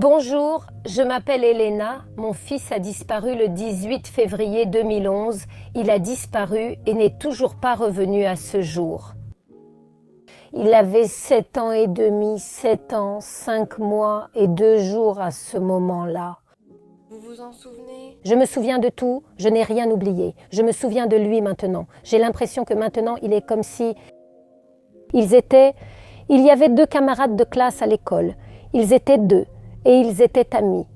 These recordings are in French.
Bonjour, je m'appelle Elena. Mon fils a disparu le 18 février 2011. Il a disparu et n'est toujours pas revenu à ce jour. Il avait 7 ans et demi, 7 ans, 5 mois et 2 jours à ce moment-là. Vous vous en souvenez? Je me souviens de tout, je n'ai rien oublié. Je me souviens de lui maintenant. J'ai l'impression que maintenant, il est comme si... Il y avait 2 camarades de classe à l'école. Ils étaient 2 et ils étaient amis.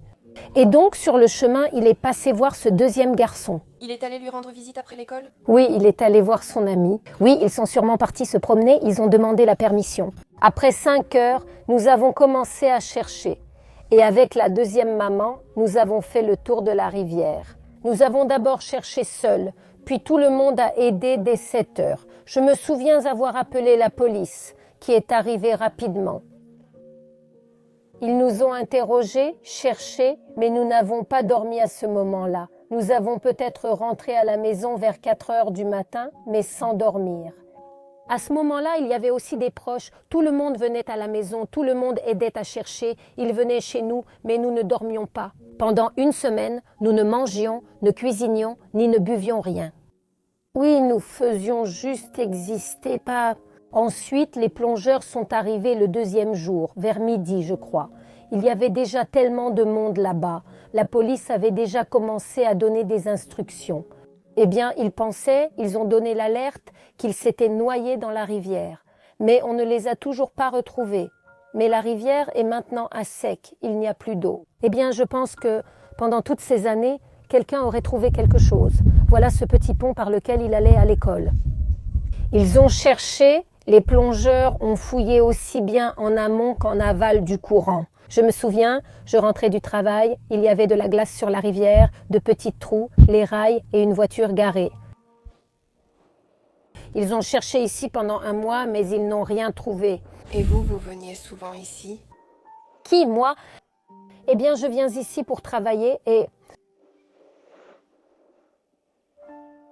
Et donc, sur le chemin, il est passé voir ce deuxième garçon. Il est allé lui rendre visite après l'école? Oui, il est allé voir son ami. Oui, ils sont sûrement partis se promener, ils ont demandé la permission. Après 5 heures, nous avons commencé à chercher. Et avec la deuxième maman, nous avons fait le tour de la rivière. Nous avons d'abord cherché seuls, puis tout le monde a aidé dès 7 heures. Je me souviens avoir appelé la police, qui est arrivée rapidement. Ils nous ont interrogés, cherchés, mais nous n'avons pas dormi à ce moment-là. Nous avons peut-être rentré à la maison vers 4 heures du matin, mais sans dormir. À ce moment-là, il y avait aussi des proches. Tout le monde venait à la maison, tout le monde aidait à chercher. Ils venaient chez nous, mais nous ne dormions pas. Pendant 1 semaine, nous ne mangions, ne cuisinions, ni ne buvions rien. Oui, nous faisions juste exister, pas... Ensuite, les plongeurs sont arrivés le 2e jour, vers midi, je crois. Il y avait déjà tellement de monde là-bas. La police avait déjà commencé à donner des instructions. Eh bien, ils ont donné l'alerte qu'ils s'étaient noyés dans la rivière. Mais on ne les a toujours pas retrouvés. Mais la rivière est maintenant à sec, il n'y a plus d'eau. Eh bien, je pense que pendant toutes ces années, quelqu'un aurait trouvé quelque chose. Voilà ce petit pont par lequel il allait à l'école. Ils ont cherché, les plongeurs ont fouillé aussi bien en amont qu'en aval du courant. Je me souviens, je rentrais du travail, il y avait de la glace sur la rivière, de petits trous, les rails et une voiture garée. Ils ont cherché ici pendant 1 mois, mais ils n'ont rien trouvé. Et vous veniez souvent ici? Qui, moi? Eh bien, je viens ici pour travailler et...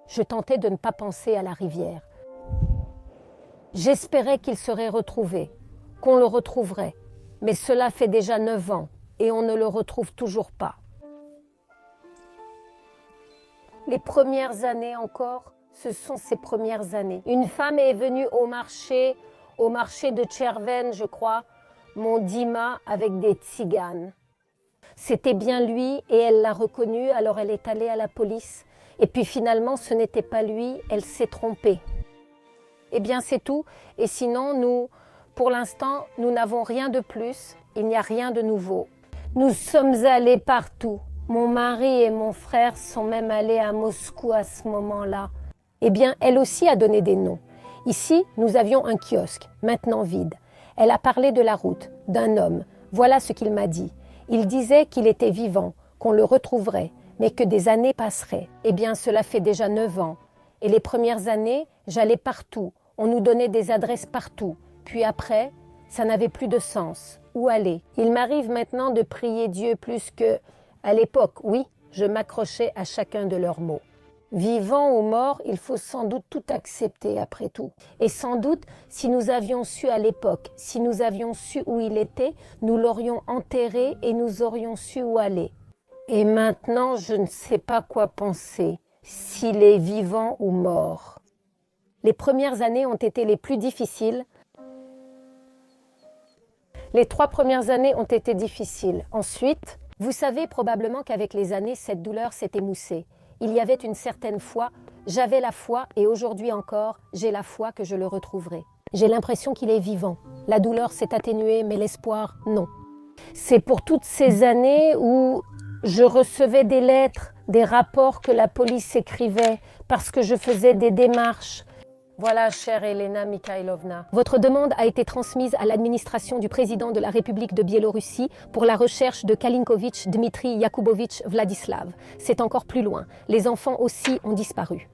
Je tentais de ne pas penser à la rivière. J'espérais qu'il serait retrouvé, qu'on le retrouverait. Mais cela fait déjà 9 ans et on ne le retrouve toujours pas. Les premières années encore, ce sont ces premières années. Une femme est venue au marché de Tcherven, je crois, mon Dima avec des tziganes. C'était bien lui et elle l'a reconnu, alors elle est allée à la police. Et puis finalement, ce n'était pas lui, elle s'est trompée. Eh bien, c'est tout. Et sinon, pour l'instant, nous n'avons rien de plus. Il n'y a rien de nouveau. Nous sommes allés partout. Mon mari et mon frère sont même allés à Moscou à ce moment-là. Eh bien, elle aussi a donné des noms. Ici, nous avions un kiosque, maintenant vide. Elle a parlé de la route, d'un homme. Voilà ce qu'il m'a dit. Il disait qu'il était vivant, qu'on le retrouverait, mais que des années passeraient. Eh bien, cela fait déjà 9 ans. Et les premières années, j'allais partout. On nous donnait des adresses partout. Puis après, ça n'avait plus de sens. Où aller? Il m'arrive maintenant de prier Dieu plus que... À l'époque, oui, je m'accrochais à chacun de leurs mots. Vivant ou mort, il faut sans doute tout accepter après tout. Et sans doute, si nous avions su à l'époque, si nous avions su où il était, nous l'aurions enterré et nous aurions su où aller. Et maintenant, je ne sais pas quoi penser, s'il est vivant ou mort. Les premières années ont été les plus difficiles. Les 3 premières années ont été difficiles. Ensuite, vous savez probablement qu'avec les années, cette douleur s'est émoussée. Il y avait une certaine foi. J'avais la foi et aujourd'hui encore, j'ai la foi que je le retrouverai. J'ai l'impression qu'il est vivant. La douleur s'est atténuée, mais l'espoir, non. C'est pour toutes ces années où je recevais des lettres, des rapports que la police écrivait parce que je faisais des démarches. Voilà, chère Elena Mikhailovna. Votre demande a été transmise à l'administration du président de la République de Biélorussie pour la recherche de Kalinkovitch Dmitri Yakubovitch Vladislav. C'est encore plus loin. Les enfants aussi ont disparu.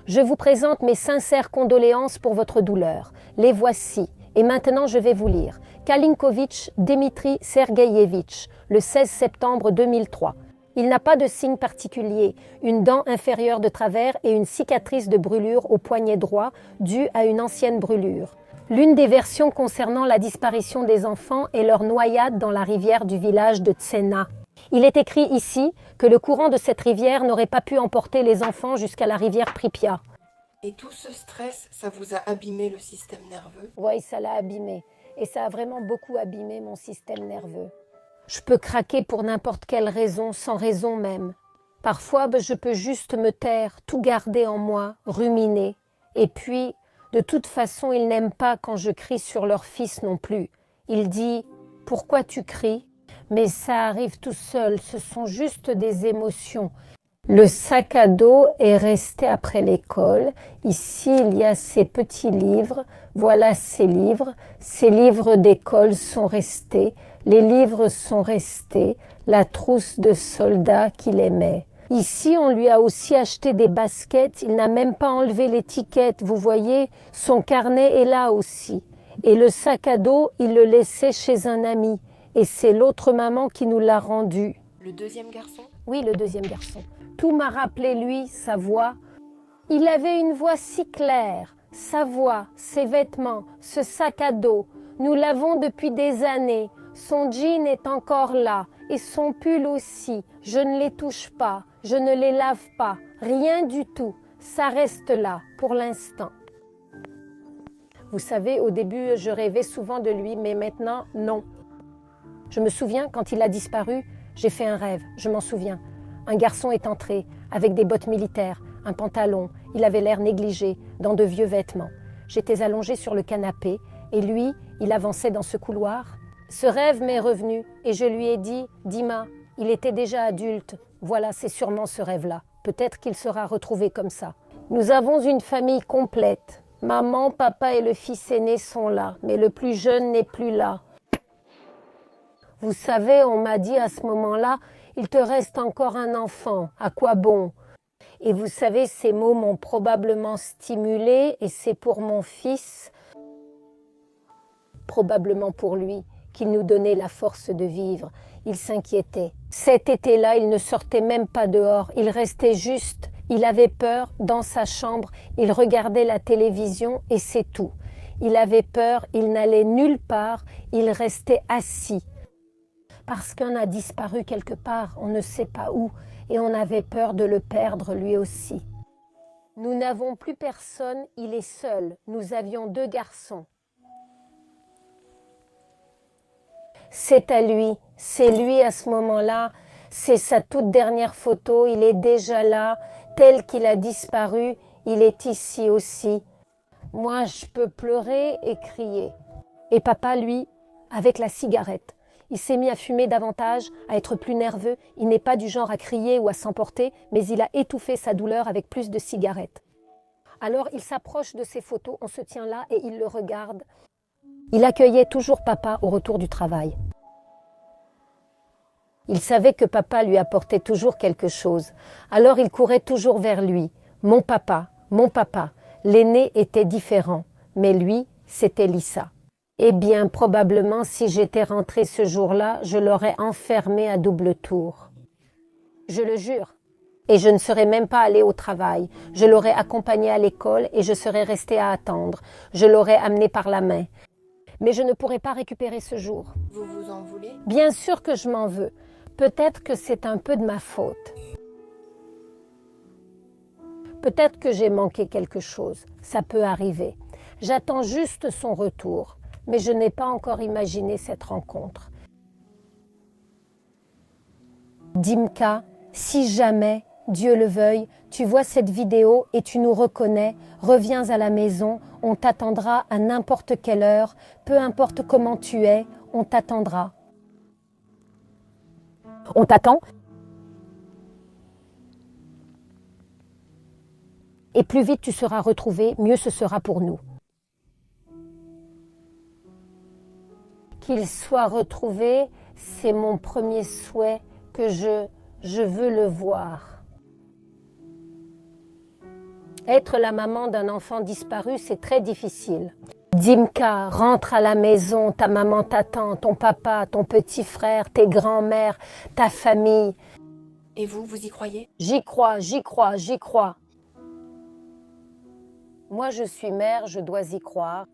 Je vous présente mes sincères condoléances pour votre douleur. Les voici. Et maintenant, je vais vous lire. Kalinkovitch Dmitri Sergeyevitch, le 16 septembre 2003. Il n'a pas de signe particulier, une dent inférieure de travers et une cicatrice de brûlure au poignet droit due à une ancienne brûlure. L'une des versions concernant la disparition des enfants est leur noyade dans la rivière du village de Tsena. Il est écrit ici que le courant de cette rivière n'aurait pas pu emporter les enfants jusqu'à la rivière Pripyat. Et tout ce stress, ça vous a abîmé le système nerveux? Oui, ça l'a abîmé. Et ça a vraiment beaucoup abîmé mon système nerveux. Je peux craquer pour n'importe quelle raison, sans raison même. Parfois, je peux juste me taire, tout garder en moi, ruminer. Et puis, de toute façon, ils n'aiment pas quand je crie sur leur fils non plus. Il dit « Pourquoi tu cries ?» Mais ça arrive tout seul, ce sont juste des émotions. Le sac à dos est resté après l'école. Ici, il y a ces petits livres. Voilà ces livres. Ces livres d'école sont restés. Les livres sont restés. La trousse de soldat qu'il aimait. Ici, on lui a aussi acheté des baskets. Il n'a même pas enlevé l'étiquette. Vous voyez, son carnet est là aussi. Et le sac à dos, il le laissait chez un ami. Et c'est l'autre maman qui nous l'a rendu. Le deuxième garçon? Oui, le deuxième garçon. Tout m'a rappelé, lui, sa voix. Il avait une voix si claire. Sa voix, ses vêtements, ce sac à dos. Nous l'avons depuis des années. Son jean est encore là. Et son pull aussi. Je ne les touche pas. Je ne les lave pas. Rien du tout. Ça reste là, pour l'instant. Vous savez, au début, je rêvais souvent de lui, mais maintenant, non. Je me souviens, quand il a disparu, j'ai fait un rêve, je m'en souviens. Un garçon est entré, avec des bottes militaires, un pantalon, il avait l'air négligé, dans de vieux vêtements. J'étais allongée sur le canapé, et lui, il avançait dans ce couloir. Ce rêve m'est revenu, et je lui ai dit « Dima, il était déjà adulte, voilà, c'est sûrement ce rêve-là. Peut-être qu'il sera retrouvé comme ça. » Nous avons une famille complète. Maman, papa et le fils aîné sont là, mais le plus jeune n'est plus là. Vous savez, on m'a dit à ce moment-là, « Il te reste encore un enfant, à quoi bon ?» Et vous savez, ces mots m'ont probablement stimulée et c'est pour mon fils, probablement pour lui, qu'il nous donnait la force de vivre. Il s'inquiétait. Cet été-là, il ne sortait même pas dehors, il restait juste. Il avait peur dans sa chambre, il regardait la télévision et c'est tout. Il avait peur, il n'allait nulle part, il restait assis. Parce qu'un a disparu quelque part, on ne sait pas où, et on avait peur de le perdre lui aussi. Nous n'avons plus personne, il est seul. Nous avions 2 garçons. C'est à lui, c'est lui à ce moment-là, c'est sa toute dernière photo, il est déjà là, tel qu'il a disparu, il est ici aussi. Moi, je peux pleurer et crier. Et papa, lui, avec la cigarette. Il s'est mis à fumer davantage, à être plus nerveux. Il n'est pas du genre à crier ou à s'emporter, mais il a étouffé sa douleur avec plus de cigarettes. Alors il s'approche de ses photos, on se tient là et il le regarde. Il accueillait toujours papa au retour du travail. Il savait que papa lui apportait toujours quelque chose. Alors il courait toujours vers lui. Mon papa, mon papa. L'aîné était différent, mais lui, c'était Lisa. Eh bien, probablement, si j'étais rentrée ce jour-là, je l'aurais enfermé à double tour. Je le jure. Et je ne serais même pas allée au travail. Je l'aurais accompagné à l'école et je serais restée à attendre. Je l'aurais amené par la main. Mais je ne pourrais pas récupérer ce jour. Vous vous en voulez? Bien sûr que je m'en veux. Peut-être que c'est un peu de ma faute. Peut-être que j'ai manqué quelque chose. Ça peut arriver. J'attends juste son retour. Mais je n'ai pas encore imaginé cette rencontre. Dimka, si jamais, Dieu le veuille, tu vois cette vidéo et tu nous reconnais, reviens à la maison, on t'attendra à n'importe quelle heure, peu importe comment tu es, on t'attendra. On t'attend. Et plus vite tu seras retrouvé, mieux ce sera pour nous. Qu'il soit retrouvé, c'est mon premier souhait, que je veux le voir. Être la maman d'un enfant disparu, c'est très difficile. Dimka, rentre à la maison, ta maman t'attend, ton papa, ton petit frère, tes grands-mères, ta famille. Et vous, vous y croyez? J'y crois, j'y crois, j'y crois. Moi, je suis mère, je dois y croire.